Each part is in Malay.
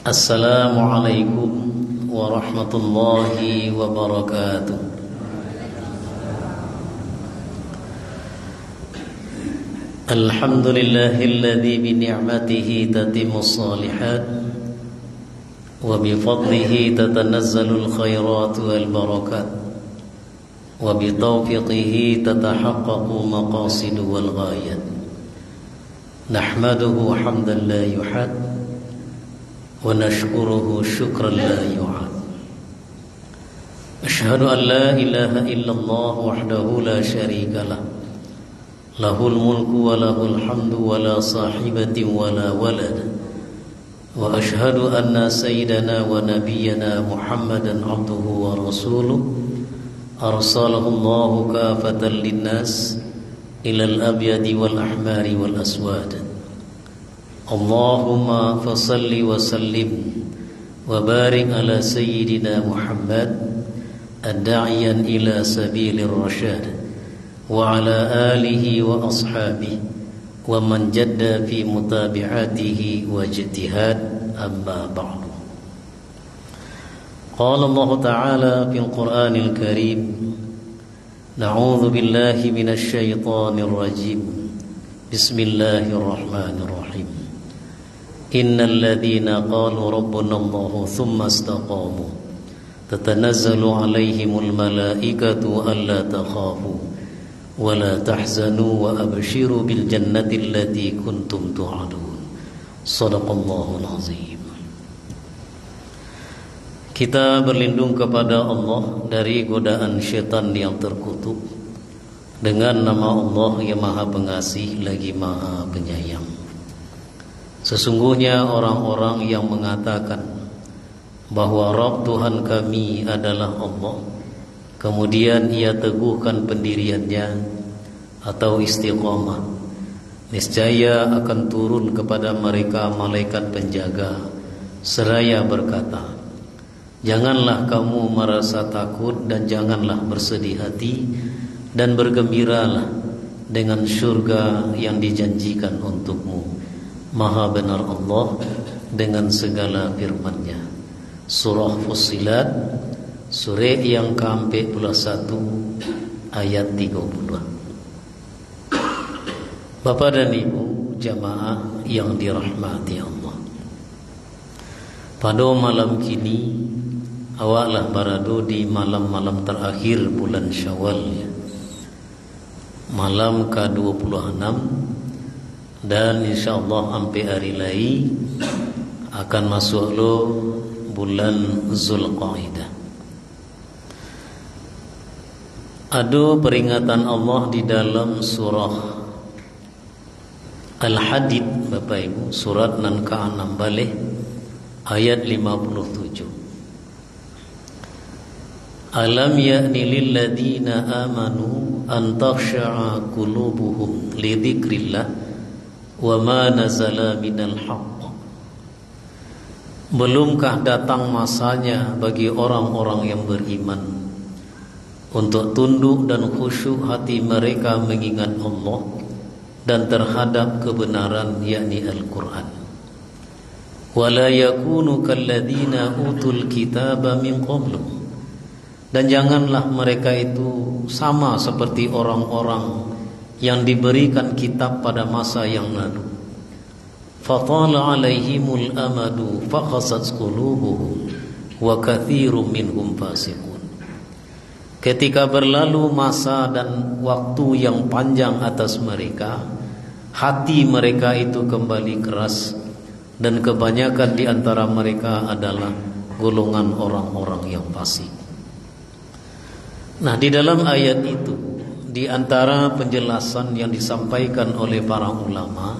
Assalamualaikum warahmatullahi wabarakatuh. Alhamdulillahilladzi bi ni'matihi tatimmus shalihat wa bi fadlihi tatanazzalul khairat wal barakat wa bi tawfiqihi tatahaqqaqu maqasid wal ghayat. Nahmaduhu hamdan la yuhad wa nashkuruhu syukran la yu'ad. Asyhadu an la ilaha illallah wahdahu la syarika lah, lahul mulku wa lahul hamdu wa la sahibatin wa la walad. Wa asyhadu anna sayyidana wa nabiyyana Muhammadan abduhu wa rasuluh arsalahu Allahu kafatan linnas ilal abyadi wal ahmari wal aswad. Allahumma fasalli wa sallim wa barik ala sayyidina Muhammad ad-da'iyan ila sabilir rasyad wa ala alihi wa ashabihi wa man jadda fi mutabi'atihi wa ijtihad, amma ba'du. Qala Allah ta'ala fil Qur'anil Karim, na'udzu billahi minasy syaithanir rajim. Bismillahirrahmanirrahim. Innal ladzina qalu rabbuna Allah tsumma istaqamu tatanazzalu 'alaihimul malaikatu alla takhafu wa la tahzanu wa abshiru bil jannati allati kuntum tu'adun. Shadaqallahul azim. Kita berlindung kepada Allah dari godaan syaitan yang terkutuk dengan nama Allah yang Maha Pengasih lagi Maha Penyayang. Sesungguhnya orang-orang yang mengatakan bahwa Rabb Tuhan kami adalah Allah, kemudian ia teguhkan pendiriannya atau istiqamah, niscaya akan turun kepada mereka malaikat penjaga seraya berkata, janganlah kamu merasa takut dan janganlah bersedih hati, dan bergembiralah dengan surga yang dijanjikan untukmu. Maha benar Allah dengan segala firman-Nya. Surah Fussilat, surah yang ke-41 ayat 32. Bapak dan Ibu jamaah yang dirahmati Allah, pada malam kini awaklah barado di malam-malam terakhir bulan Syawal, malam ke-26, dan insyaallah sampai hari lain akan masuk lo bulan Zulqaidah. Ada peringatan Allah di dalam surah Al-Hadid, Bapak Ibu, surat nan ke-6 balik ayat 57. Alam ya'ni lil ladzina amanu an takhsha'a qulubuhum li dzikrillah wa ma nazala minal haqq. Belumkah datang masanya bagi orang-orang yang beriman untuk tunduk dan khusyuk hati mereka mengingat Allah dan terhadap kebenaran, yakni Al-Quran. Wala yakunu kalladzina utul kitaba min qablu, dan janganlah mereka itu sama seperti orang-orang yang diberikan kitab pada masa yang lalu. Fatala alaihimul amadu fakhasat qulubuhum wa katsirum minhum fasiqun. Ketika berlalu masa dan waktu yang panjang atas mereka, hati mereka itu kembali keras, dan kebanyakan di antara mereka adalah golongan orang-orang yang fasik. Nah, di dalam ayat itu, di antara penjelasan yang disampaikan oleh para ulama,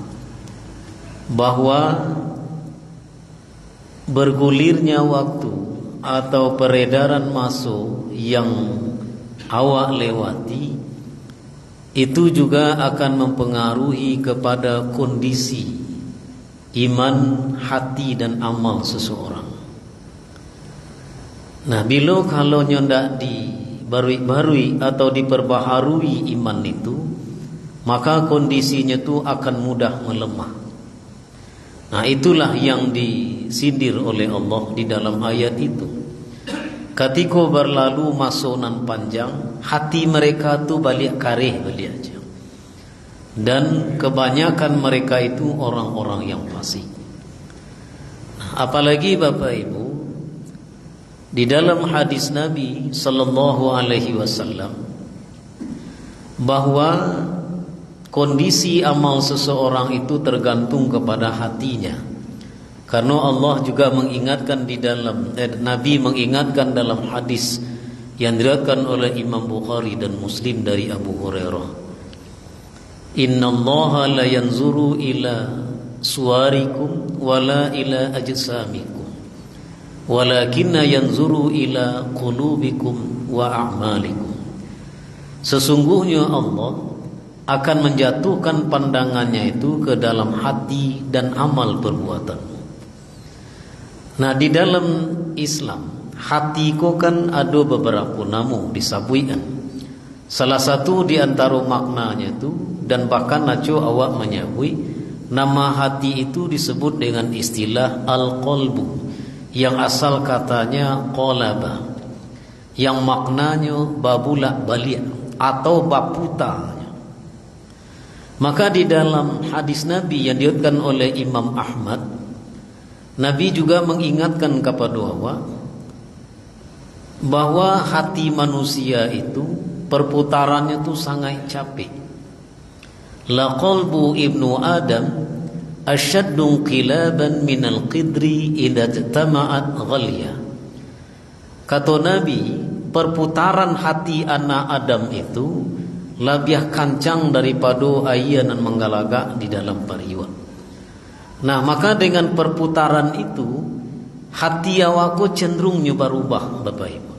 bahwa bergulirnya waktu atau peredaran masuk yang awak lewati itu juga akan mempengaruhi kepada kondisi iman, hati dan amal seseorang. Nah, bila kalau ndak dibarui atau diperbaharui iman itu, maka kondisinya itu akan mudah melemah. Nah, itulah yang disindir oleh Allah di dalam ayat itu. Ketika berlalu masonan panjang, hati mereka tu balik kareh balik aja. Dan kebanyakan mereka itu orang-orang yang fasik. Nah, apalagi Bapak Ibu, di dalam hadis Nabi sallallahu alaihi wasallam bahwa kondisi amal seseorang itu tergantung kepada hatinya. Karena Allah juga mengingatkan di dalam Nabi mengingatkan dalam hadis yang diriwayatkan oleh Imam Bukhari dan Muslim dari Abu Hurairah. Innallaha la yanzuru ila suwarikum wala ila ajsamikum walakinna yanzuru ila qulubikum wa a'malikum. Sesungguhnya Allah akan menjatuhkan pandangannya itu ke dalam hati dan amal perbuatan. Nah, di dalam Islam hati ko kan ada beberapa nama disabuikan. Salah satu di antara maknanya itu, dan bahkan naco awak menyabui, nama hati itu disebut dengan istilah al-qalbu, yang asal katanya qalaba, yang maknanya babulak balik atau baputanya. Maka di dalam hadis Nabi yang diriwayatkan oleh Imam Ahmad, Nabi juga mengingatkan kepada awak bahwa hati manusia itu perputarannya itu sangat capek. La qalbu ibnu Adam asyaddu qilaban minal qidri idza tama'at ghalya. Kata Nabi, perputaran hati anak Adam itu lebih kancang daripada air yang menggalaga di dalam periwat. Nah, maka dengan perputaran itu hati awakku cenderungnya berubah Bapak Ibu.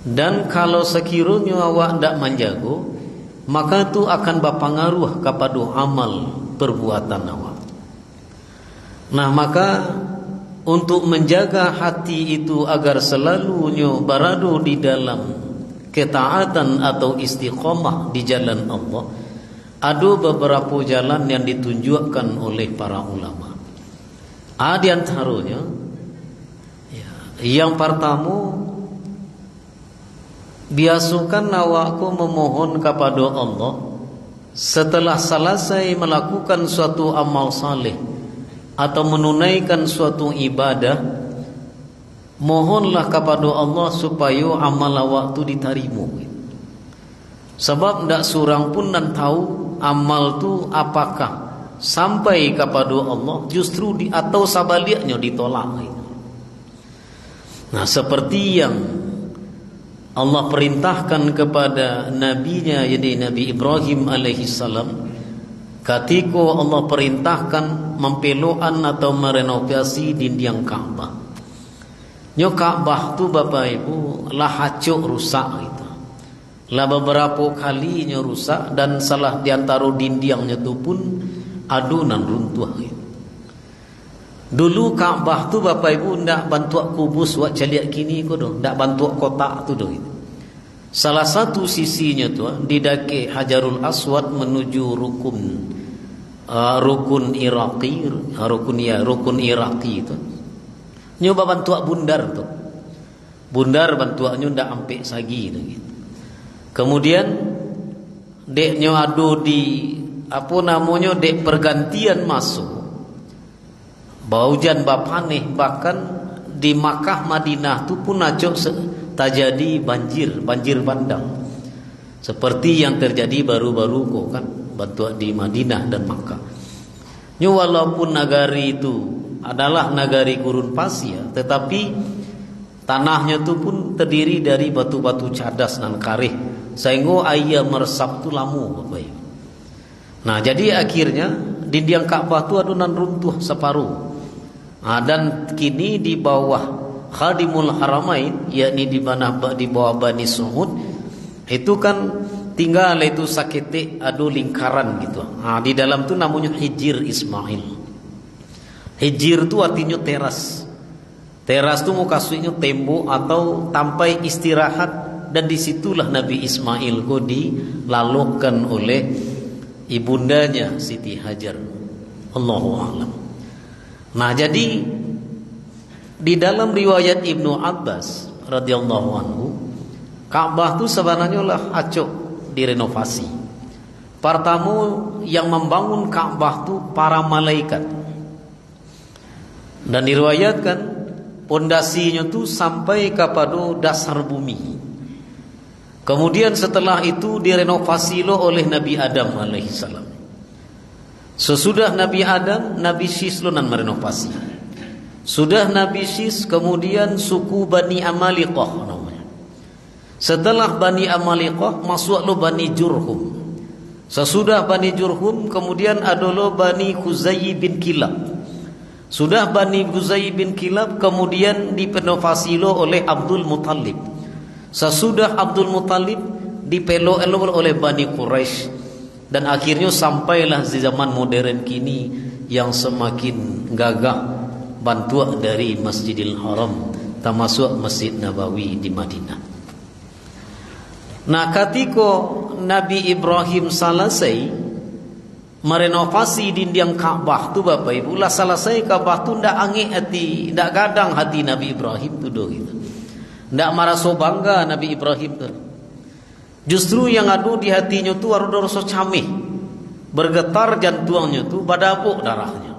Dan kalau sekiranya awak tidak menjaga, maka itu akan berpengaruh kepada amal perbuatan awak. Nah, maka untuk menjaga hati itu agar selalunya berada di dalam ketaatan atau istiqomah di jalan Allah, ada beberapa jalan yang ditunjukkan oleh para ulama. Di antaranya, yang pertama, biasakan awakku memohon kepada Allah setelah selesai melakukan suatu amal saleh atau menunaikan suatu ibadah, mohonlah kepada Allah supaya amal awak itu diterima. Sebab tidak seorang pun dan tahu amal tu apakah sampai kepada Allah justru atau sebaliknya ditolak. Nah, seperti yang Allah perintahkan kepada nabinya, yaitu Nabi Ibrahim alaihissalam, ketika Allah perintahkan mempelokan atau merenovasi dinding Ka'bah. Ka'bah tu Bapak Ibu lah hacuk rusak itu. Lah beberapa kalinya rusak, dan salah diantara dindingnya tu pun adunan runtuh. Dulu Ka'bah tu Bapak Ibu ndak bantu kubus wak caliak kini ko doh, ndak bantu kotak tu doh. Salah satu sisinya tu di daki Hajarul Aswad menuju rukun Iraqi itu. Nyoba bantu bundar tu. Bundar bantuannya ndak ampe sagi gitu. Kemudian deknya adu di dek pergantian masuk baujan bapaneh, bahkan di Makkah Madinah tu pun acok terjadi banjir bandang seperti yang terjadi baru-baru kok kan bantuan di Madinah dan Makkah. Walaupun negari itu adalah negari gurun pasir, tetapi tanahnya tu pun terdiri dari batu-batu cadas dan karih, sehingga air meresap tu lama Bapak Ibu. Nah, jadi akhirnya dinding Ka'bah tu adunan runtuh separuh. Dan kini di bawah Khadimul Haramain, yakni di bawah Bani Suhud, itu kan tinggal itu sakete adu lingkaran gitu. Di dalam tu namanya Hijir Ismail. Hijir tu artinya teras. Teras tu mukasnya tembok atau tampai istirahat. Dan disitulah Nabi Ismail ko dilalukan oleh ibundanya Siti Hajar. Allahu a'lam. Nah, jadi di dalam riwayat Ibnu Abbas radhiyallahu anhu, Ka'bah itu sebenarnya lah acok direnovasi. Pertama yang membangun Ka'bah itu para malaikat. Dan diriwayatkan pondasinya itu sampai kepada dasar bumi. Kemudian setelah itu direnovasi oleh Nabi Adam alaihissalam. Sesudah Nabi Adam, Nabi Syis nan merenovasi. Sudah Nabi Syis, kemudian suku Bani Amaliqah namanya. Setelah Bani Amaliqah masuk Bani Jurhum. Sesudah Bani Jurhum kemudian adalah Bani Khuzai bin Kilab. Sudah Bani Khuzai bin Kilab kemudian direnovasi oleh Abdul Muttalib. Sesudah Abdul Muttalib dipelok oleh Bani Quraisy. Dan akhirnya sampailah di zaman modern kini yang semakin gagah bantuan dari Masjidil Haram, termasuk Masjid Nabawi di Madinah. Nah, ketika Nabi Ibrahim selesai merenovasi dinding Ka'bah tu Bapak Ibu, lah selesai Ka'bah tu ndak angin hati, ndak gadang hati Nabi Ibrahim tu doh gitu. Ndak merasa bangga Nabi Ibrahim tu. Justru yang ada di hatinya tu ada rasa camih. Bergetar jantungnya tu, badabuk darahnya.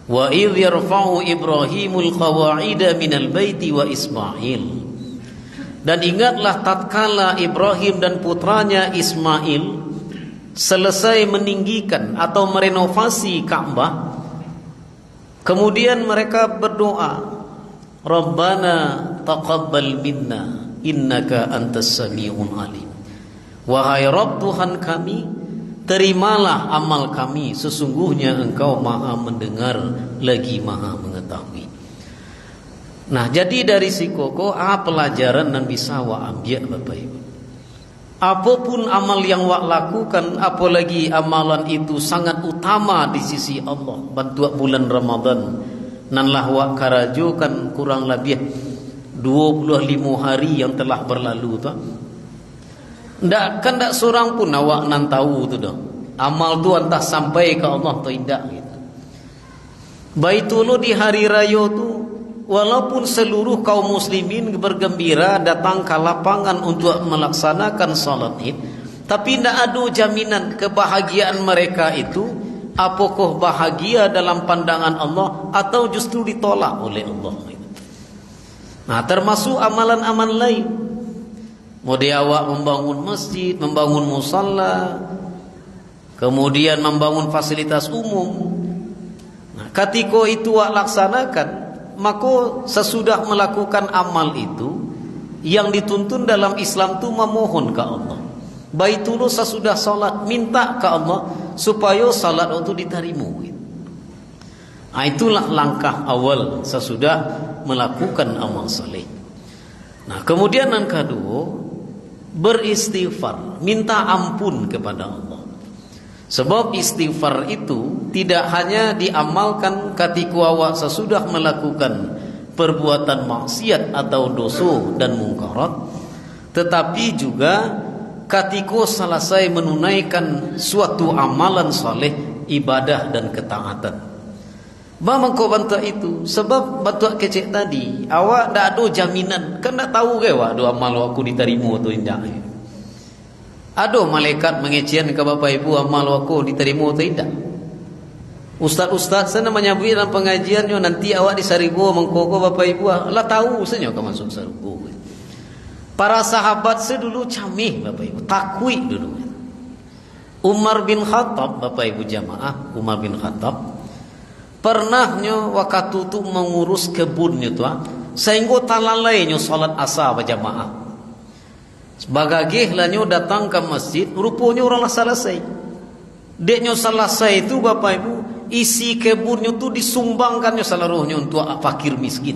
Wa idh yarfa'u Ibrahimul qawa'ida minal baiti wa Ismail. Dan ingatlah tatkala Ibrahim dan putranya Ismail selesai meninggikan atau merenovasi Ka'bah, kemudian mereka berdoa, Rabbana taqabbal minna innaka antas sami'un alim. Wahai Rabb, Tuhan kami, terimalah amal kami, sesungguhnya Engkau Maha mendengar lagi Maha mengetahui. Nah, jadi dari sikoko pelajaran yang bisa wa ambil Bapak Ibu. Apapun amal yang wak lakukan, apalagi amalan itu sangat utama di sisi Allah, bantu bulan Ramadan nanlah wak karajukan kurang lebih 25 hari yang telah berlalu tu. Ndak seorang pun awak nan tahu tu dah. Amal tu entah sampai ke Allah atau tidak gitu. Baitullah di hari raya tu, walaupun seluruh kaum muslimin bergembira datang ke lapangan untuk melaksanakan salat Id, tapi tidak ada jaminan kebahagiaan mereka itu apakah bahagia dalam pandangan Allah atau justru ditolak oleh Allah. Nah, termasuk amalan-amalan lain. Mode awak membangun masjid, membangun musalla, kemudian membangun fasilitas umum. Nah, ketika itu awak laksanakan, maka sesudah melakukan amal itu, yang dituntun dalam Islam itu memohon ke Allah. Baitullah sesudah salat minta ke Allah supaya salat itu diterima. Nah, itulah langkah awal sesudah melakukan amal saleh. Nah, kemudian yang kedua, beristighfar, minta ampun kepada Allah. Sebab istighfar itu tidak hanya diamalkan ketika awak sesudah melakukan perbuatan maksiat atau dosa dan mungkarat, tetapi juga ketika selesai menunaikan suatu amalan saleh, ibadah dan ketaatan. Bagaimana kau bantu itu? Sebab bantu kecil tadi, awak tak ada jaminan. Kan tak tahu ke awak doa amal aku diterima atau tidak. Ada malaikat mengecian ke Bapak Ibu amal aku diterima atau tidak. Ustaz-ustaz sana menyebut dalam pengajiannya, nanti awak disarigo mengkoko Bapak Ibu lah tahu senyum ke masuk sargo. Para sahabat sedulu camih Bapak Ibu, takwi dulu. Umar bin Khattab, Bapak Ibu jamaah, Umar bin Khattab pernahnya waktu itu mengurus kebunnya tu, sehingga talalainya salat asar berjamaah. Sebagai lahnya datang ke masjid, rupanya orang lah selesai. Deknya selesai itu Bapak Ibu, isi kebunnya tu disumbangkannya seluruhnya untuk fakir miskin.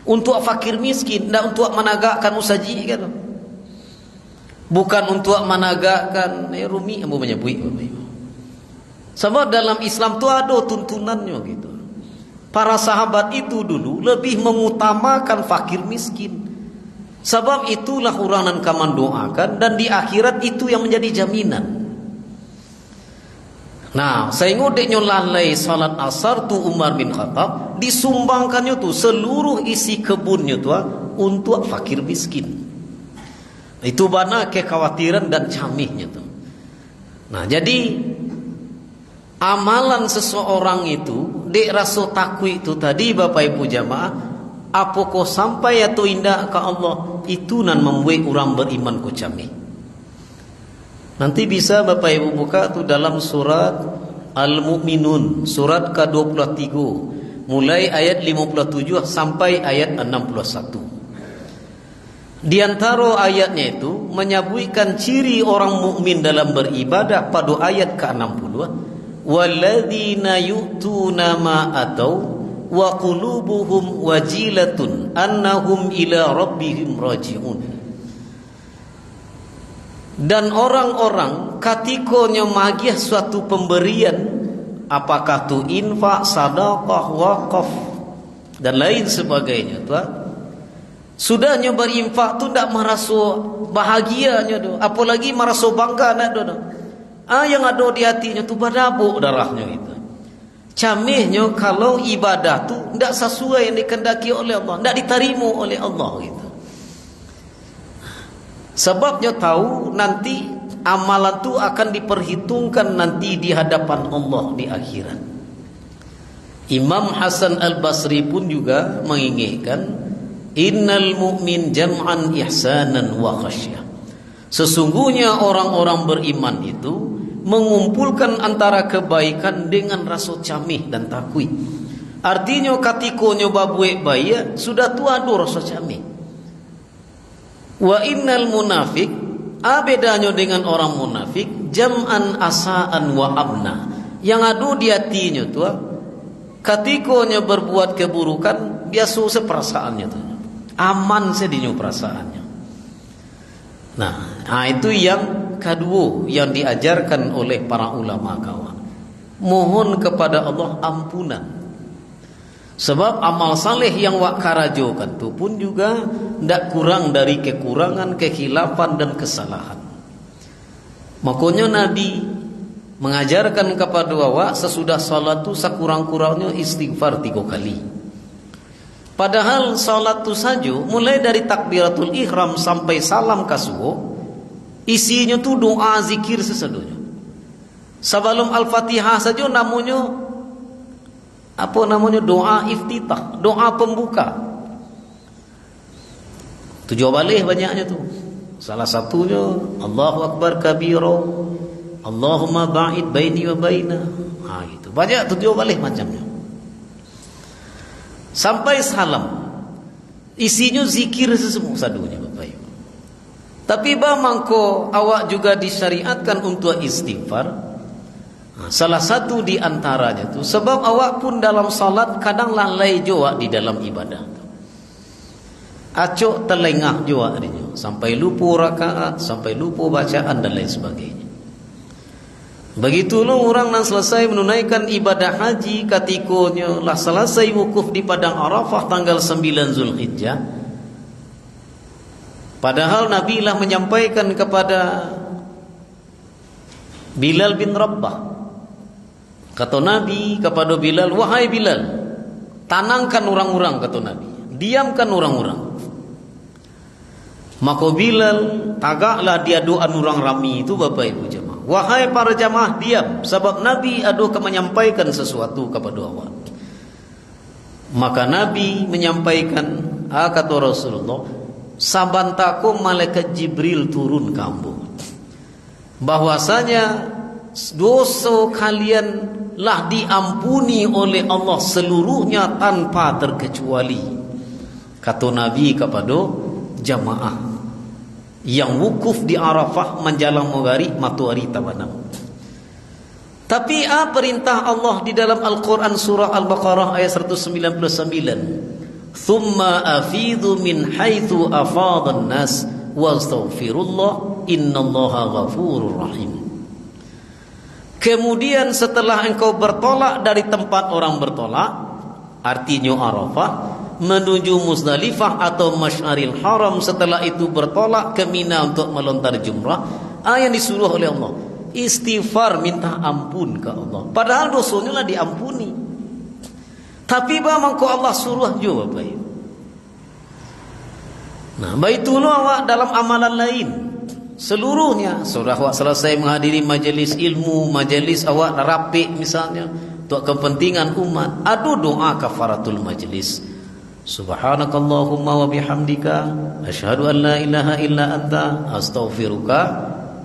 Untuk fakir miskin, tidak untuk menagakkan usaji kan. Bukan untuk menagakkan rumi yang menyebut Bapak Ibu. Sebab dalam Islam tu ada tuntunannya gitu. Para sahabat itu dulu lebih mengutamakan fakir miskin. Sebab itulah orang yang kaman doakan, dan di akhirat itu yang menjadi jaminan. Nah, saya ngudeknya lalai salat asar tu Umar bin Khattab disumbangkannya tu seluruh isi kebunnya tu untuk fakir miskin. Itu bana kekhawatiran dan camihnya tu. Nah, jadi amalan seseorang itu dek rasa takwi itu tadi Bapak Ibu jamaah, apa kau sampai atau indah ke Allah itu nan membuat orang beriman ku camih. Nanti bisa Bapak Ibu buka tu dalam surat Al-Mu'minun, surat ke-23, mulai ayat 57 sampai ayat 61. Di antara ayatnya itu menyebutkan ciri orang mukmin dalam beribadah pada ayat ke-60. Walladzina yu'tuna ma atau wa qulubuhum wajilatun annahum ila rabbihim raji'un. Dan orang-orang katikonya magiah suatu pemberian, apakah tu infak, sedekah, wakaf dan lain sebagainya tu, sudahnya berinfak tu ndak merasa bahagianya tu, apalagi merasa bangga nak tu. Yang ada di hatinya tu berdabuk darahnya itu. Camihnya kalau ibadah tu ndak sesuai yang dikehendaki oleh Allah, ndak diterima oleh Allah gitu. Sebabnya tahu nanti amalan tu akan diperhitungkan nanti di hadapan Allah di akhirat. Imam Hasan Al-Basri pun juga mengingatkan, innal mu'min jam'an ihsanan wa khasyah. Sesungguhnya orang-orang beriman itu mengumpulkan antara kebaikan dengan rasa camih dan takwi. Artinya ketika nyoba buat baik sudah tu ada rasa camih. Wa innal munafik, bedanya dengan orang munafik, jam'an asaan wa abna. Yang ada di hatinya tu ketikanya berbuat keburukan biasa seperasaannya tu. Aman sedinya perasaannya. Nah, itu yang kedua yang diajarkan oleh para ulama kawan. Mohon kepada Allah ampunan. Sebab amal saleh yang wak karajokan tu pun juga tidak kurang dari kekurangan, kekhilafan dan kesalahan. Makanya Nabi mengajarkan kepada awak sesudah salat tu sekurang-kurangnya istighfar 3 kali. Padahal salat tu saja mulai dari takbiratul ihram sampai salam kasuo isinya tu doa zikir sesadunya. Sebelum Al-Fatihah saja namanya doa iftitah, doa pembuka. Tujuh balik banyaknya tu. Salah satunya Allahu Akbar kabira, Allahumma ba'id baini wa baina. Itu banyak tujuh balik macamnya. Sampai salam isinya zikir sesemua sadunya Bapak Ibu. Tapi bamangko awak juga disyariatkan untuk istighfar. Salah satu di antaranya tu sebab awak pun dalam salat kadang lalai jua di dalam ibadah. Acok terlengah jua adanya sampai lupa rakaat, sampai lupa bacaan dan lain sebagainya. Begitulah orang yang selesai menunaikan ibadah haji ketikanya lah selesai wukuf di padang Arafah tanggal 9 Zulhijjah. Padahal Nabi lah menyampaikan kepada Bilal bin Rabah. Kata Nabi kepada Bilal, wahai Bilal, tanangkan orang-orang, kata Nabi, diamkan orang-orang. Maka Bilal tagaklah dia doa orang rami itu Bapak Ibu jemaah. Wahai para jemaah, diam, sebab Nabi akan menyampaikan sesuatu kepada awak. Maka Nabi menyampaikan, kata Rasulullah, sabantaku malaikat Jibril turun kamu, bahwasanya dosa kalian lah diampuni oleh Allah seluruhnya tanpa terkecuali. Kata Nabi kepada jamaah yang wukuf di Arafah menjelang maghrib matahari terbenam. Tapi perintah Allah di dalam Al-Quran surah Al-Baqarah ayat 199, thumma afidhu min haitsu afadhan nas wastaghfirullah innallaha ghafurur rahim. Kemudian setelah engkau bertolak dari tempat orang bertolak, artinya Arafah, menuju Muzdalifah atau Masy'aril Haram, setelah itu bertolak ke Mina untuk melontar jumrah, yang disuruh oleh Allah, istighfar minta ampun ke Allah. Padahal dosanya lah diampuni. Tapi bagaimana Allah suruh juga Bapak Ibu. Nah, baitullah awak dalam amalan lain seluruhnya sudah awak selesai menghadiri majelis ilmu, majelis awak rapi misalnya untuk kepentingan umat, adu doa kafaratul majelis. Subhanakallahumma wa bihamdika asyhadu an la ilaha illa anta astaghfiruka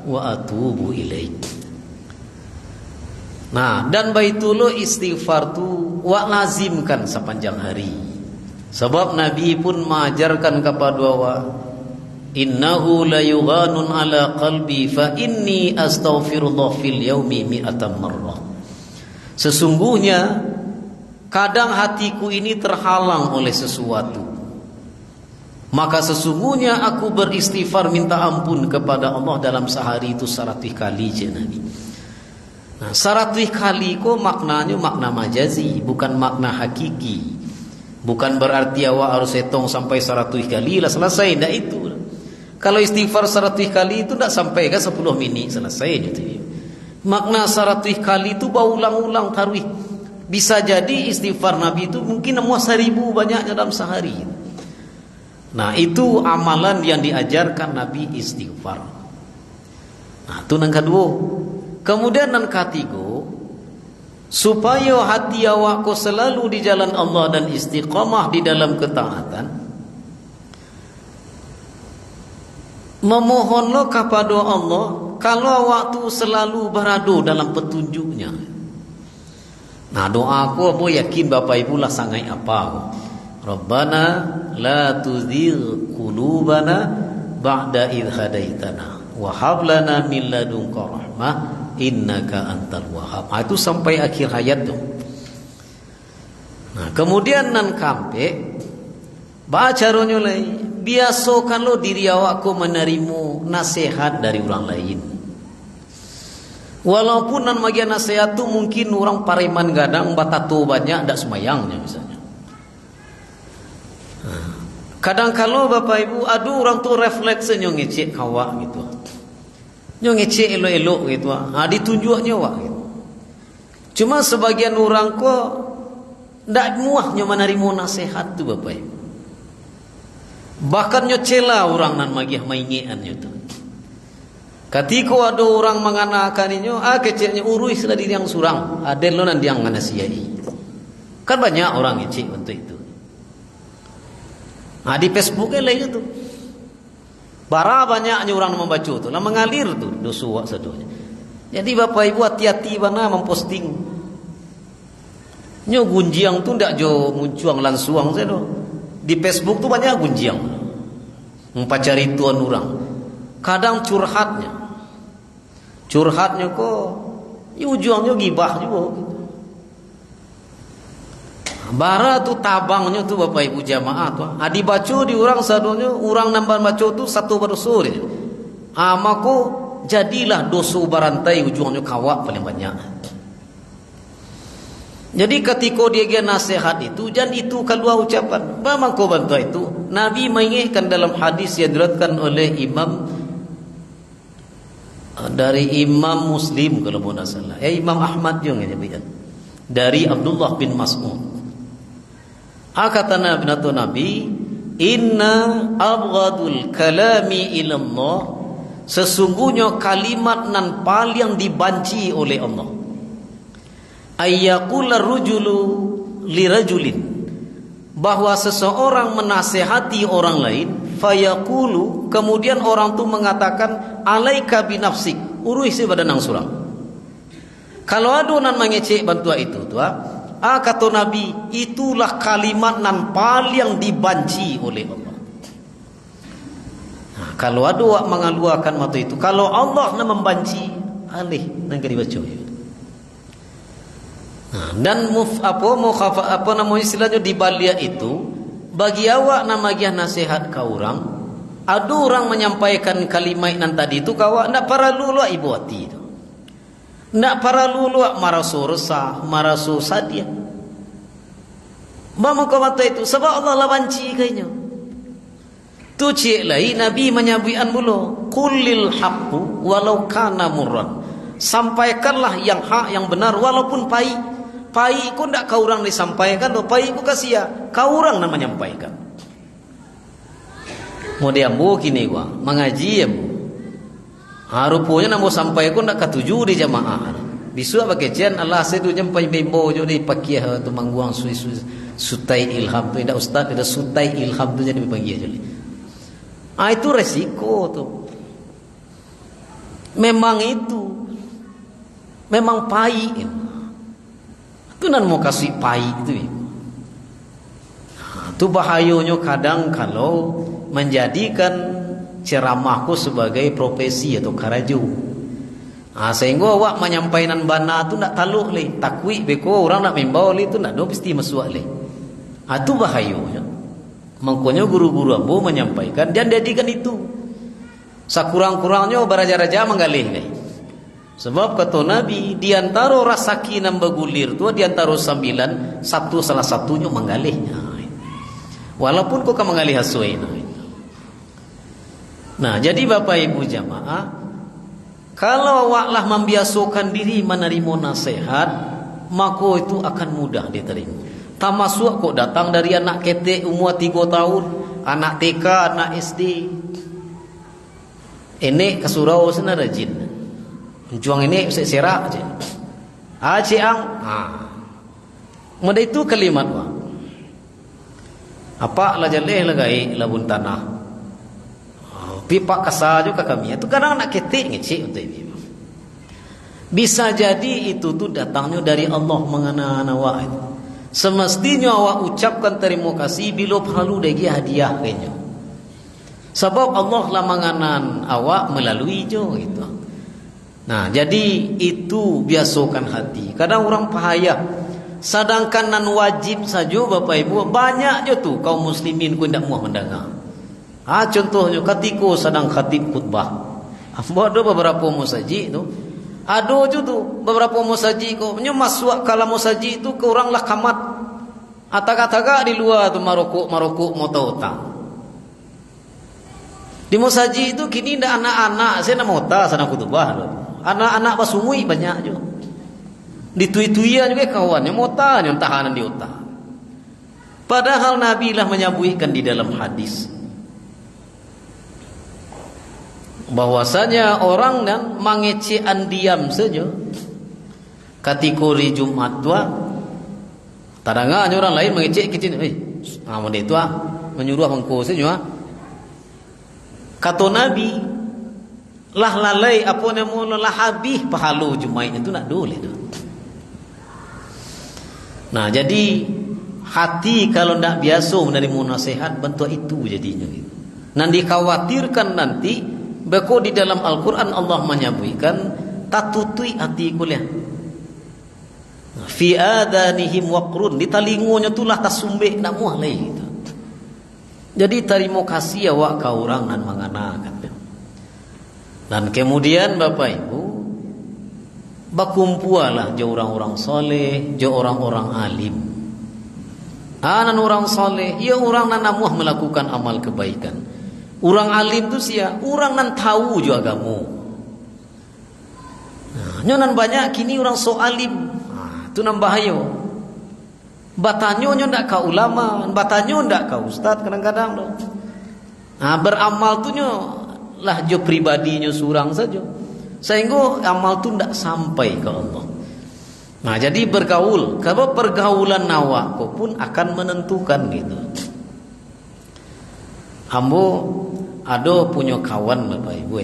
wa atubu ilaik. Nah, dan baitullah istighfar tu wak lazimkan sepanjang hari. Sebab Nabi pun mengajarkan kepada awak, innahu la yughanun ala qalbi fa inni astaghfirullah fil yaumi mi'atan marrah. Sesungguhnya kadang hatiku ini terhalang oleh sesuatu, maka sesungguhnya aku beristighfar minta ampun kepada Allah dalam sehari itu 100 kali je Nabi. Nah, 100 kali kok maknanya makna majazi, bukan makna hakiki. Bukan berarti awak harus hitung sampai 100 kali lah selesai, tidak itu. Kalau istighfar 100 kali itu tidak sampai kan 10 minit selesai itu. Makna 100 kali itu berulang-ulang taruih. Bisa jadi istighfar Nabi itu mungkin 1000 banyaknya dalam sehari. Nah, itu amalan yang diajarkan Nabi istighfar. Nah, itu yang kedua. Kemudian yang ketiga, supaya hati awak kau selalu di jalan Allah dan istiqamah di dalam ketaatan, memohonlah kepada Allah kalau awak tu selalu berada dalam petunjuknya. Nah, doa aku apa yakin Bapak Ibu lah sangat apa. Rabbana la tuzigh qulubana ba'da idh hadaitana wa hab lana min ladunka rahmah innaka antal wahhab. Itu sampai akhir hayat tu. Nah, kemudian nan kampe baca ronyolai, biasakan lo diri awakku menerima nasihat dari orang lain. Walaupun nan bagian nasihat tu mungkin orang pareman gadang batato banyak dak semayangnya misalnya. Nah, kadang kalau Bapak Ibu ada orang tu refleksnya ngecek awak gitu. Nyo ngecek elok-elok gitu. Ditunjuknya awak gitu. Cuma sebagian orang kok ndak muahnya menerima nasihat tu Bapak Ibu. Bahkan nyo cela orang nan magih maingiannya tu. Ketika ada orang menganakan inyo, keceknya urui sudah diri yang surang, ada lo nan diang nganasiai. Kan banyak orang ngecek untuk itu. Nah, di Facebooknya lain itu. Bara banyaknya orang membaca tu, lah mengalir tu dosa wak sedonya. Jadi Bapak Ibu hati-hati bana memposting. Nyo gunjiang tu ndak jo muncuang lansuang sedo. Di Facebook tu banyak gunjiang. Mempacari tuan orang. Kadang curhatnya kok ujungnya gibah juga. Bara tu tabangnya tu Bapak Ibu jamaah tu. Dibaca di orang sadonya, orang nambah baca tu satu berdosa dia. Maka jadilah dosa barantai ujungnya kawak paling banyak. Jadi ketika dia nasihat itu, dan itu keluar ucapan. Memang kau bantu itu. Nabi mengingatkan dalam hadis yang diriwayatkan oleh dari Imam Muslim kalau mau nak salah. Imam Ahmad juga yang dari Abdullah bin Mas'ud. Kata Nabi, inna abghadul kalami ilallah, sesungguhnya kalimat nan paling dibanci oleh Allah, ayyaqula rujulu lirajulin, bahwa seseorang menasihati orang lain, fayaqulu, kemudian orang tu mengatakan alaika binafsik, urusi badan nang surang. Kalau ada nan mengecek bantua itu tu, kata Nabi, itulah kalimat nan paling dibanci oleh Allah. Nah, kalau ada orang mengaluarkan mata itu, kalau Allah nak membanci, alih negeri baca. Nah, dan apa namanya istilahnya di balik itu, bagi awak nak magiah nasihat ke orang, ada orang menyampaikan kalimat nan tadi itu, kawak nak perlu lah ibu hati itu. Nak perlu lah marasu resah, marasu sadia. Mama kau kata itu sebab Allah lah banci kayaknya. Tu cik lain Nabi menyabian mulu, qulil haqqu walau kana murran. Sampaikanlah yang hak, yang benar, walaupun pahit. Pahit ku ndak kau orang disampaikan, pahit ku kasih kau orang nak menyampaikan. Mau diambo kini gua mengaji ambo. Rupanya nak mau sampaikan ndak ketujuh di jamaah. Bisu apa kecian Allah sedu nyampai bimbo jo di pakiah tu mangguang sutai ilham tu ndak ustaz ada sutai ilham tu jadi bagi aja. Itu resiko tu. Memang itu. Memang pahit. Itu nan mau kasih pahit itu. Itu bahayanya kadang kalau menjadikan ceramahku sebagai profesi atau karaju. Sehingga awak menyampaikan bana tu nak taluk le, takwi beko orang nak membau le tu nak do mesti masuk le. Itu bahayanya. Makanya guru-guru ambo menyampaikan dan jadikan itu. Sakurang-kurangnya baraja-raja menggalih le. Sebab kata Nabi di antara rasaki nan bergulir tu di antara 9 satu salah satunya menggalihnya. Walaupun kau kan mengalih hasuai. Nah, jadi Bapak Ibu jamaah, kalau awaklah membiasakan diri menerima nasihat, maka itu akan mudah diterima. Termasuk kok datang dari anak ketek umur 3 tahun, anak TK, anak SD. Ini ke surau sana rajin. Juang ini serak aja. Ciang. Mudah itu kalimat wah. Apa lah jaleh lagai labun tanah. Pipa kasar juga kami. Itu kadang anak ketik ngecik untuk ibu. Bisa jadi itu tuh datangnya dari Allah mengenai awak itu. Semestinya awak ucapkan terima kasih bila perlu lagi hadiah kayaknya. Sebab Allah lah mengenai awak melalui jo gitu. Nah, jadi itu biasakan hati. Kadang orang payah. Sedangkan nan wajib saja Bapak Ibu banyak je tu kaum muslimin ku ndak mau mendengar. Contohnya ketika sedang khatib khutbah. Ada beberapa masjid tu. Ada je tu beberapa masjid ko nya masuk kalau masjid tu ke orang lah kamat. Atag-atag di luar tu marokok mota-ota. Di masjid tu kini ndak anak-anak saya nak mota sana khutbah. Anak-anak basumui banyak je. Ditui-tuian juga kawannya mota yang tahanan di otak. Padahal Nabi lah menyebutkan di dalam hadis bahwasanya orang dan mengecean diam saja kategori Jumat tua tadangannya orang lain mengecek kecil dia tua menyuruh mengko saja kata Nabi lah lalai apa nama lah habis pahala Jumat itu nak boleh tu. Nah, jadi hati kalau tidak biasa menerima nasihat bentuk itu jadinya gitu. Nan dikhawatirkan nanti beko di dalam Al-Qur'an Allah menyebutkan tatutui hati kuliah. Fi adanihim waqrun, di talingonya itulah tasumbek nak muah lai gitu. Jadi terima kasih awak ka orang nan manganakan. Dan kemudian Bapak Ibu bakumpualah jo orang-orang soleh, jo orang-orang alim. Nan orang soleh, ya orang nan namuah melakukan amal kebaikan. Orang alim tu sia, orang nan tahu jo agama. Nyonan banyak kini orang so alim. Tu nan bahaya. Batanyo nyo ndak ka ulama, batanyo ndak ka ustaz kadang-kadang tu. Beramal tu nyo lah jo pribadinya surang saja. Sehingga amal tu tidak sampai ke Allah. Nah, jadi bergaul. Kalau pergaulan awak pun akan menentukan gitu. Ambo ada punya kawan Bapak Ibu.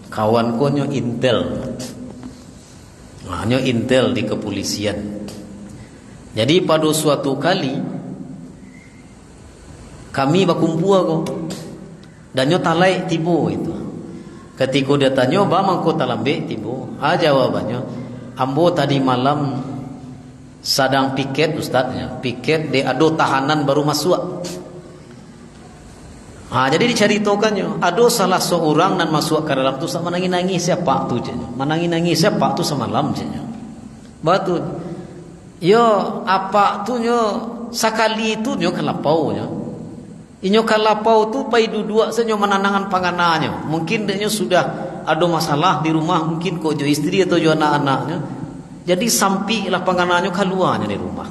Kawan ko nyo intel. Nyo intel di kepolisian. Jadi pada suatu kali kami berkumpul ko. Dan nyo talai tibo itu. Ketika dia tanya, "Bang, kau tak lambek tibo?" Jawabannya, "Ambo tadi malam sedang piket ustaznya. Piket dia ada tahanan baru masuk." Jadi diceritakannya, ada salah seorang nan masuk ke dalam tu sama nangis-nangis siapa tu je. Menangis-nangis siapa tu semalam je. Betul. Yo apa tu nyo sekali tu nyo kalapau nyo. Inyo kalapau tu pai duduk senyo menanangan panganannya. Mungkin dia sudah ada masalah di rumah, mungkin kok jo istri atau jo anak-anaknya, jadi sampilah panganannya keluarnya di rumah.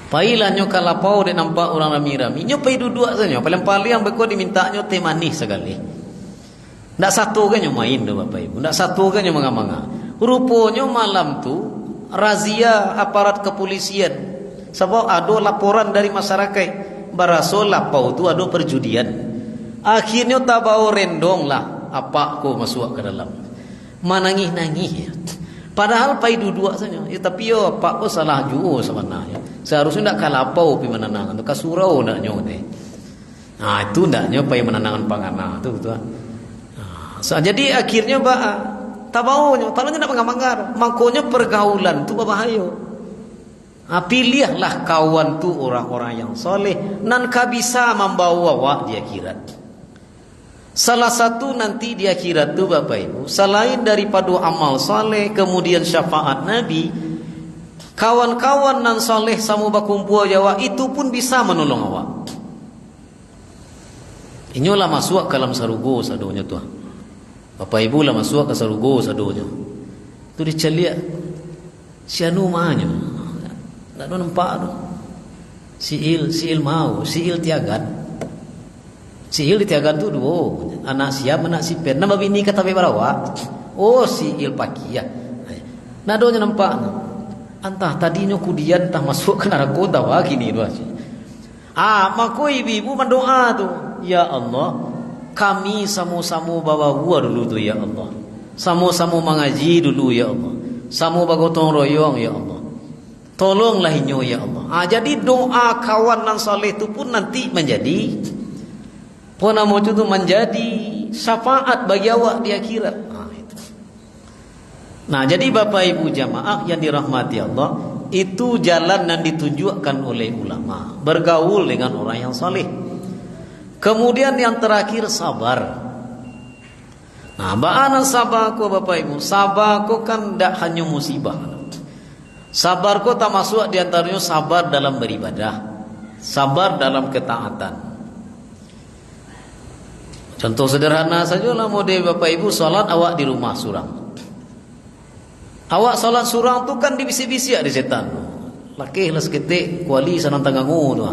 Pailah nyo kalapau dek nampak orang rami-rami, nyo pai duduk saja. Paling-paling yang beko diminta nyo teh manis sekali. Ndak satu kan nyo main do Bapak Ibu, ndak satu kan nyo manga-manga. Rupanya malam tu razia aparat kepolisian. Sebab ada laporan dari masyarakat baraso lapau tu ada perjudian. Akhirnya tabau rendong lah apa ko masuk ke dalam. Manangih-nangih. Padahal pai duduk saja. Ya, tapi yo apa ko salah juga sebenarnya. Seharusnya ndak kalapau pi menanangan tu kasurau ndak nyo teh. Nah, itu ndak nyo pai menanangan pangana tu betul. Nah, jadi akhirnya tabaunya, talanya ndak manggar. Makanya pergaulan tu berbahaya. Pilihlah kawan tu orang-orang yang soleh, nan bisa membawa wa di akhirat. Salah satu nanti di akhirat tu Bapak Ibu, selain daripada amal soleh, kemudian syafaat Nabi, kawan-kawan nan soleh samu bakumpul Jawa itu pun bisa menolong awak. Inyolah masuk ke dalam sarugo sadonya tu. Bapak Ibu lah masuk ke sarugo sadonya. Tu diceliak sianu mahnya. Tak ada nampak tu. Siil mau, siil tiagan. Siil tiagan tu dua. Anak siap, anak sipen. Nama bini kata berawa. Oh, siil pakiyah. Nah, doanya nampak. Entah tadinya kudian entah masuk ke neraka tahu gini tu. Maka ibu mendoa tu, ya Allah, kami sama-sama bawa buah dulu tu ya Allah. Sama-sama mengaji dulu ya Allah. Sama bagotong royong ya Allah. Tolonglah inyo ya Allah. Jadi doa kawan nan saleh itu pun nanti menjadi itu menjadi syafaat bagi awak di akhirat. Nah, jadi Bapak Ibu jamaah yang dirahmati Allah, itu jalan yang ditunjukkan oleh ulama, bergaul dengan orang yang saleh. Kemudian yang terakhir sabar. Nah, bagaimana sabar ko Bapak Ibu? Sabar ko kan tidak hanya musibah. Sabar ko tak masuk di antaranya sabar dalam beribadah, sabar dalam ketaatan. Contoh sederhana sajalah model Bapak Ibu salat awak di rumah surang. Awak salat surang tu kan dibisi-bisi di setan. Lakih lah seketik kuali sanang tangangu tu.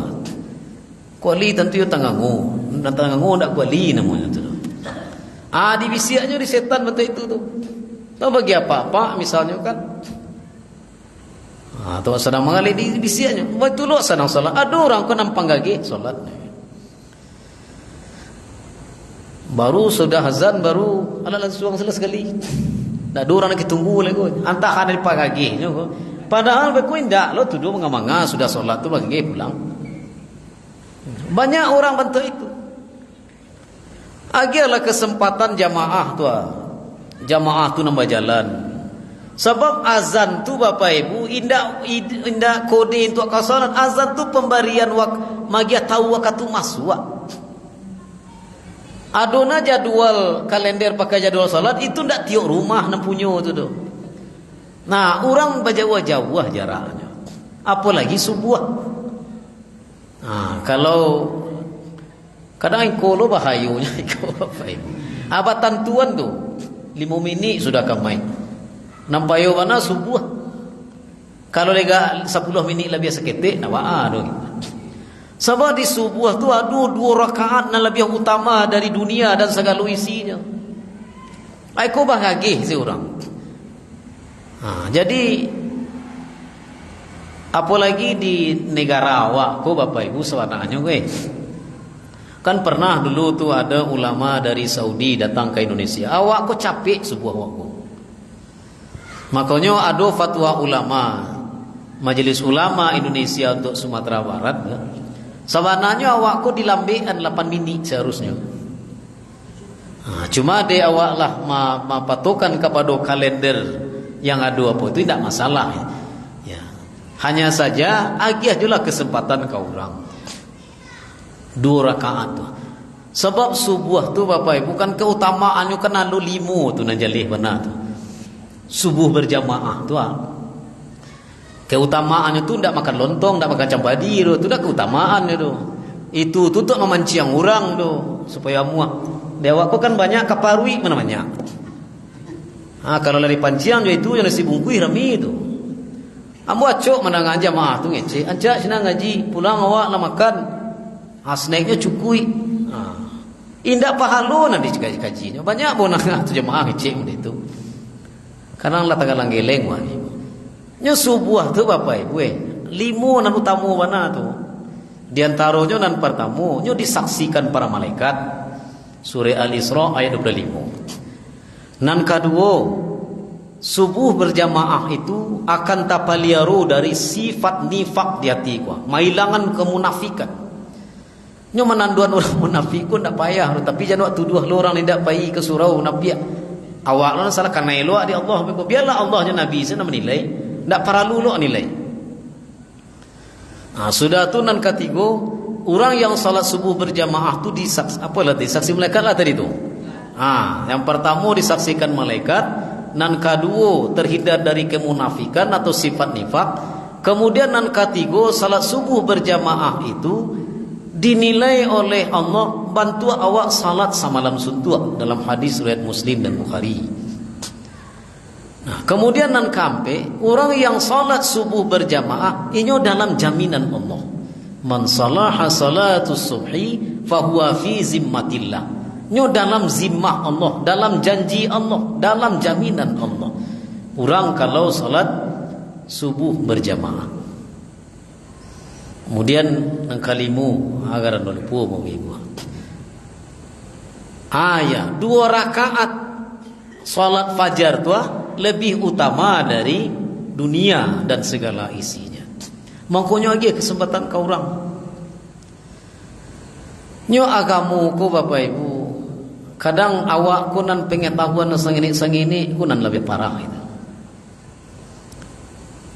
Kuali tentu yo tangangu, dan tangangu ndak kuali namanya tu. Dibisi aja di setan betul itu tu. Tahu bagi apa-apa misalnya kan. Atau sedang mengalir di bisiannya. Betul lo sedang salat. Ada orang kau nampak gagi salat. Baru sudah azan baru ala suang selesai sekali. Dak ada orang lagi tunggu lagi. Antah ada di pagi. Padahal beku indak lo tuduh mengamanga sudah salat tu bagi pulang. Banyak orang bentuk itu. Agialah kesempatan jamaah tu. Jamaah tu nambah jalan. Sebab azan tu Bapak Ibu indak kode untuk kasalan. Azan tu pemberian magia tahu waktu masuk. Adona jadwal kalender pakai jadwal salat itu ndak tiuk rumah nampunyo tu tu. Nah, orang berjauh-jauh jaraknya. Apalagi subuh. Kalau kadang ikolo bahayunya ikut Bapak Ibu. Abatan tuan tu 5 minit sudah kamai. Nampayo mana subuh. Kalau lega 10 minit lebih seketik nawa gitu. Sebab di subuh tu ada 2 rakaat yang lebih utama dari dunia dan segala isinya. Aku bahagi si orang. Jadi apalagi di negara awak ko Bapak Ibu sebenarnya kan pernah dulu tu ada ulama dari Saudi datang ke Indonesia. Awak ko capek subuh waktu. Makanya ada fatwa ulama Majelis Ulama Indonesia untuk Sumatera Barat. Sebenarnya awakku dilambikan 8 minit seharusnya. Cuma dia awak lah mapatokan kepada kalender yang ada apa itu tidak masalah. Ya. Hanya saja agih julah kesempatan ke orang 2 rakaat tu. Sebab subuh tu Bapak Ibu kan keutamaannya kan lalu 5 tu najalih benar tu. Subuh berjamaah tu keutamaannya tu tidak makan lontong, tidak makan campadi tu, tidak keutamaannya tu. Itu tutup memancing orang tu supaya muak. Di awakku kan banyak kaparui namanya. Kalau lari pancian itu yang nasi bungkui rami itu. Ambo acok mana ngaji jamaah tu ngece. Anca sina ngaji pulang awak lah makan. Snacknya cukui. Indah pahalu nanti kajinya. Banyak bonang tu jemaah ngecek itu. Karena Allah tagalang geleng wah. Nya subuh tu bapak ibu limo nan utamu mana tu. Di antaranya nan pertama nyo disaksikan para malaikat. Surah Al-Isra ayat 25. Nan kedua subuh berjamaah itu akan tapaliaru dari sifat nifak di hati gua. Mailangan kemunafikan. Nyo menanduan orang munafik pun tak payah, tapi jangan waktu dua orang tidak payah ke surau nabi. Awak lah salah karena elo di Allah. Biarlah Allahnya Nabi sana menilai, tak perlu lo nilai. Sudah tu nan ketiga, orang yang salat subuh berjamaah tu disaksi malaikat lah tadi tu. Yang pertama disaksikan malaikat, nan kedua terhindar dari kemunafikan atau sifat nifak. Kemudian nan ketiga salat subuh berjamaah itu dinilai oleh Allah bantu awak salat samalam suntuk dalam hadis riwayat Muslim dan Bukhari. Kemudian nan kampe orang yang salat subuh berjamaah ini dalam jaminan Allah. Man salaha salatus subhi fahuwa fi zimmatillah. Ini dalam zimmah Allah, dalam janji Allah, dalam jaminan Allah. Orang kalau salat subuh berjamaah. Kemudian nang kalimu agar lupa mau ibu. Dua rakaat salat fajar tu lebih utama dari dunia dan segala isinya. Makanya lagi kesempatan kau orang. Nyo agamu ko bapak ibu. Kadang awak ku nan pengetahuan sangini ku nan lebih parah itu.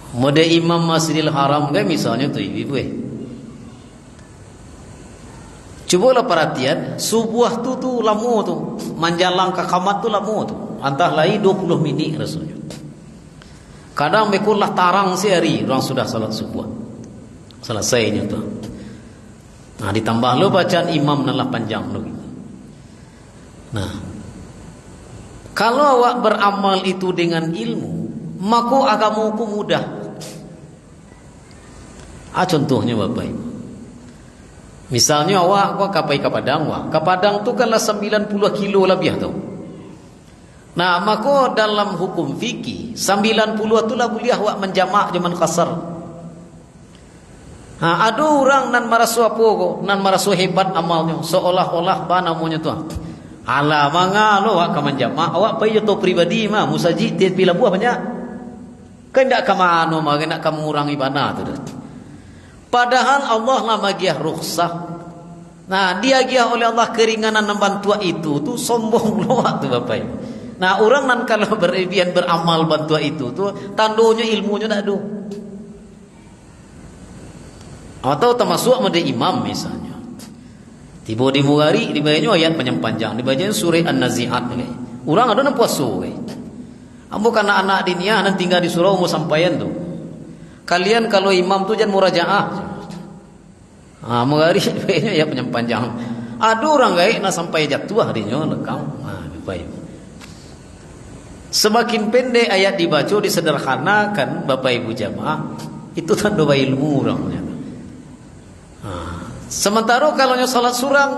Mode Imam Masjidil Haram kan misalnya tu ibu. Cobalah perhatian, subuh tu lama tu, menjalang ke kamat tu lama tu. Antah lain 20 minit rasanya. Kadang bekullah tarang sehari orang sudah salat subuh. Selesainya tu. Ditambah lo bacaan imam nalah panjang lo gitu. Kalau awak beramal itu dengan ilmu, maka agamaku mudah. Contohnya bapak ibu. Misalnya awak kapai ke Padang ke Padang tu kanlah 90 kilo lebih tau. Maka dalam hukum fikih 90 tu lah boleh awak menjamak zaman qasar. Ada orang nan marasu apa ko, nan marasu hebat amalnya, seolah-olah apa namanya tu. Alah manga lo awak menjamak, awak pai to pribadi mah musajid tiap pila buah banyak. Kan dak ka mano mah nak ka mengurangi bana tu. Padahal Allah lah bagiah rukhsah. Dia giah oleh Allah keringanan membantu itu tu sombong loak tu bapak. Orang nan kalau berlebihan beramal bantu itu tu tandonya ilmunya tak ada. Atau termasuk mode imam misalnya. Tiba di Bukhari dibacanya ayat panjang-panjang, dibacanya surah An-Nazi'at ni. Orang ada nak puasa we. Ambo kana anak dinia nan tinggal di surau mau sampaian tu. Kalian kalau imam tu jangan murajaah. Bukhari dibacanya ayat panjang-panjang. Ada orang gaik nak sampai jatuh harinya lekau. Baik. Semakin pendek ayat dibaca disederhanakan Bapak Ibu jamaah, itu tanda ilmu orangnya. Sementara kalau salat surang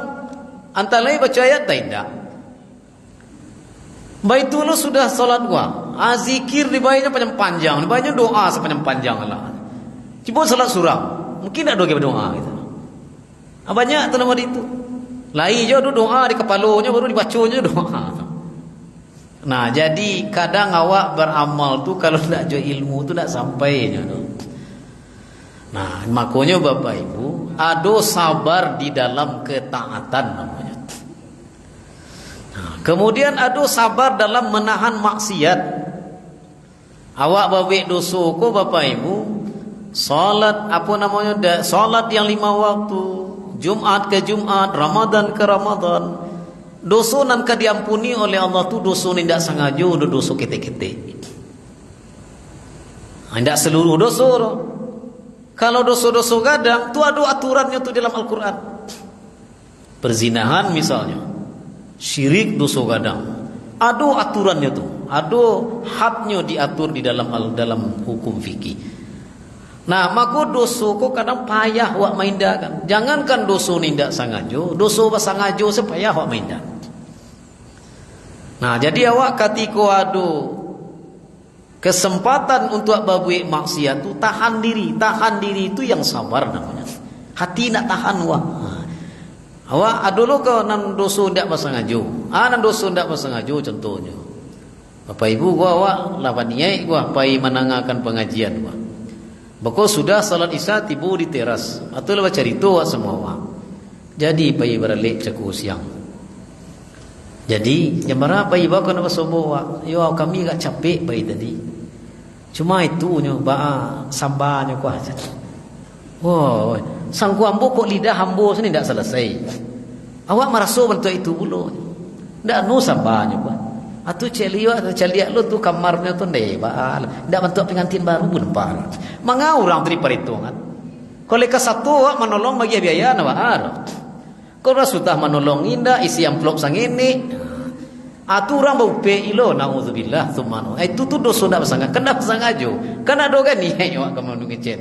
antara lain baca ayat tidak. Baitullah sudah salat gua. Zikir dibayarnya panjang-panjang, dibayarnya doa sepanjang-panjang lah. Coba salat surang, mungkin ada doa gitu. Banyak nama itu. Lain je doa di kepalanya baru dibacanya doa. Jadi kadang awak beramal tu kalau tak jual ilmu tu tak sampai je tu. Makanya Bapak Ibu ada sabar di dalam ketaatan namanya. Kemudian ada sabar dalam menahan maksiat. Awak babek dosa ko Bapak Ibu salat salat yang 5 waktu, Jumat ke Jumat, Ramadan ke Ramadan. Dosa nan ka diampuni oleh Allah tu dosa ni tidak sengaja, dosa ketek-ketek. Tidak seluruh dosa tu. Kalau dosa-dosa gadang tu ada aturannya tu dalam Al-Quran. Perzinahan misalnya. Syirik dosa gadang. Ada aturannya tu. Ada hadnya diatur di dalam hukum fikih. Nah, maka dosa ko kadang payah wak mainda kan. Jangankan dosa nindak sangajo, dosa basangajo sepayah wak mainda. Nah, jadi awak ketika ada kesempatan untuk berbuat maksiat tu tahan diri. Tahan diri itu yang sabar namanya. Hati nak tahan wak. Awak adolo ke nan dosa ndak basangajo. Nan dosa ndak basangajo contohnya. Bapak ibu gua awak lawan niai gua pai menangakan pengajian gua. Bako sudah salat isya tiba di teras. Atau lepas cerita awak semua awak. Jadi pai beralik caku siang. Jadi jemara pai bawa kena sobo awak. Yo kami gak capek pai tadi. Cuma itu nyo ba sabarnya ku aja. Wah, sangku ambo kok lidah ambo sini tidak selesai. Awak merasa bentuk itu dulu. Tidak no sabarnya pak. Atau celiak lu tu kamarnya tu neba. Tidak bentuk pengantin baru pun par. Mangau orang dari perhitungan. Kalau ke satu awak menolong bagi biaya nawar. Kalau sudah menolong indah isi amplop sang ini. Atu orang bau pe ilo naudzubillah tsumano. Itu tu dosa ndak bersangka. Kena bersanggajo. Kena doga ni awak kamu ngecen.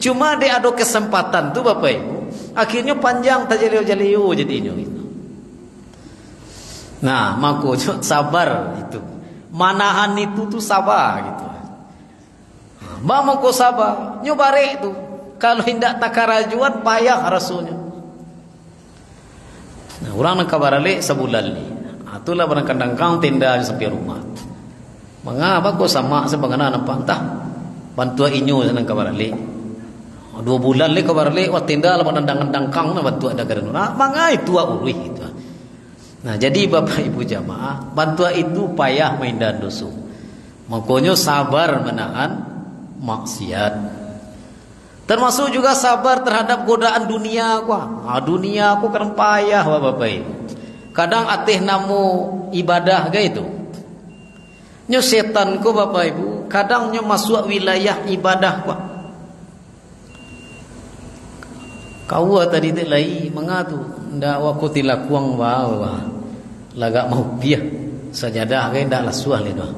Cuma dia ada kesempatan tu Bapak Ibu. Akhirnya panjang tajaliu-jaliu jadinya gitu. Nah, maka sabar itu. Manahan itu tu sabar gitu. Ba moko sabar, nyobare tu. Kalau hendak takarajuan payah rasanya. Nah, orang nak kabarale sebulan ni. Itulah barang kandang tenda sampai rumah. Mengapa kau sama sebagaimana nampak entah. Bantu inyo senang kabarale. 2 bulan le kabarale wa tenda la pandang-pandang kang na bantu ada garan. Mangai tua urui itu. Nah, jadi Bapak Ibu jamaah, bantu itu payah main dan dosa. Makanya sabar menahan maksiat. Termasuk juga sabar terhadap godaan dunia ku. Dunia aku kan payah Bapak Ibu. Kadang atih namu ibadah ga itu. Nyo setan ku Bapak Ibu, kadang nyo masuk wilayah ibadah ku. Kau tadi tu lai mengatu ndak waku tilakuang bawa lagak mau piah sajadah ke ndak lasuah le doa.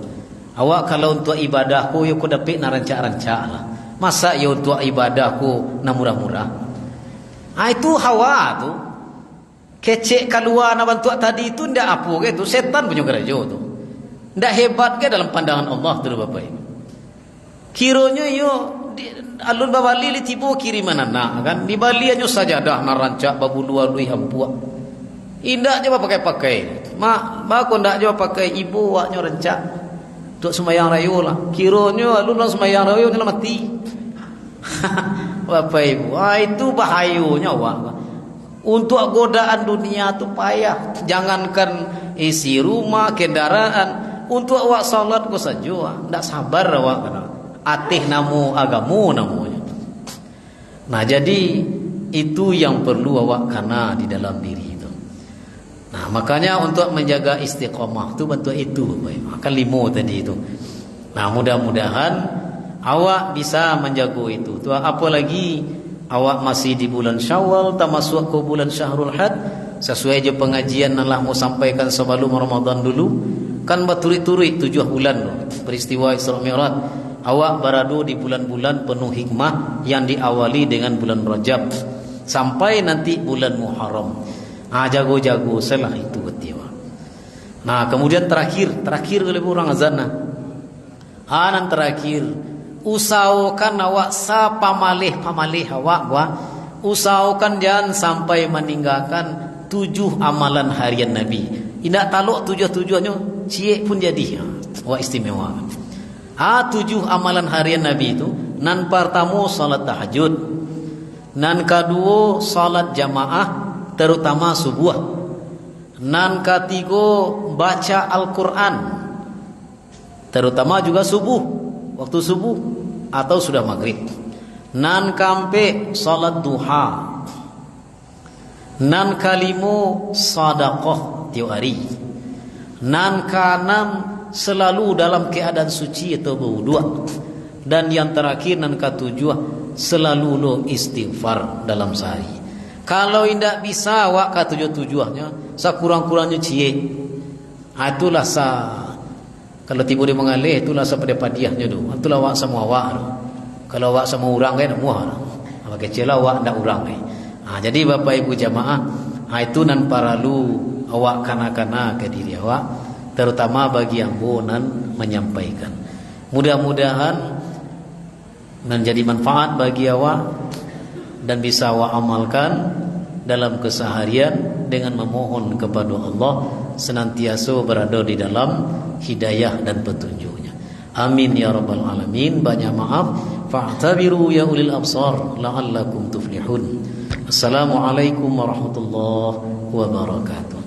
Awak kalau untuk ibadahku yo ku dapat naranca-ranca lah. Masa yo untuk ibadahku na murah-murah. Itu hawa tu. Kecek keluar na bantu tadi itu ndak apa ke tu setan punya gerajo tu. Ndak hebat ke dalam pandangan Allah tu Bapak Ibu. Kironya yo alun babali li tibo kiriman anak kan di Bali anyo sajadah naranca babulua lui hampua. Indak je pakai-pakai. Mak ko ndak je pakai ibu waknyo rancak. Tuk sembayang rayu lah. Kironya alun sembayang rayu nyala mati. Bapak Ibu, itu bahayanya wak. Untuk godaan dunia tu payah. Jangankan isi rumah, kendaraan, untuk awak salat ko saja. Ndak sabar awak kana. Atih namu agamu namanya. Nah, jadi itu yang perlu awak kana di dalam diri itu. Nah, makanya untuk menjaga istiqamah tu bentuk itu Bapak Ibu. Akan 5 tadi itu. Nah, mudah-mudahan awak bisa menjaga itu. Tu apalagi awak masih di bulan Syawal, tak masuk ke bulan Syahrul Had, sesuai je pengajian Allah mau sampaikan sebelum Ramadan dulu, kan berturi-turi 7 bulan tu peristiwa Isra Mi'raj. Awak berada di bulan-bulan penuh hikmah yang diawali dengan bulan Rajab sampai nanti bulan Muharram. Jago-jago salah itu ketiwa. Nah, kemudian terakhir oleh orang azan. Nan terakhir usahakan awak pamalih awak gua usahakan jangan sampai meninggalkan 7 amalan harian Nabi. Indak taluk 7-7-nya cie pun jadi. Wah istimewa. 7 amalan harian Nabi itu. Nan pertama salat tahajud. Nan kedua salat jamaah terutama subuh. Nan ketiga baca Al-Quran terutama juga subuh, waktu subuh atau sudah maghrib. Nan kampe salat duha. Nan kalimu sadaqah tiap hari. Nan kanam selalu dalam keadaan suci atau berwudu. Dan yang terakhir nan ketujuh selalu lo istighfar dalam sehari. Kalau tidak bisa awak ketujuh-tujuhnya Sa kurang-kurangnya cie. Itulah sa kalau tiba dia mengalih, itulah sa pada padiahnya tu. Itulah wak sama wak tu. Kalau wak sama orang kan muah. Apa kecil lah wak ndak orang ni. Jadi Bapak Ibu jamaah, itu nan paralu awak kana-kana ke diri awak, terutama bagi yang bonan menyampaikan. Mudah-mudahan menjadi manfaat bagi awak dan bisa awak amalkan dalam keseharian dengan memohon kepada Allah senantiasa berada di dalam hidayah dan petunjuknya. Amin ya rabbal alamin. Banyak maaf. Fa'tabiru ya ulil absar la'allakum tuflihun. Assalamualaikum warahmatullahi wabarakatuh.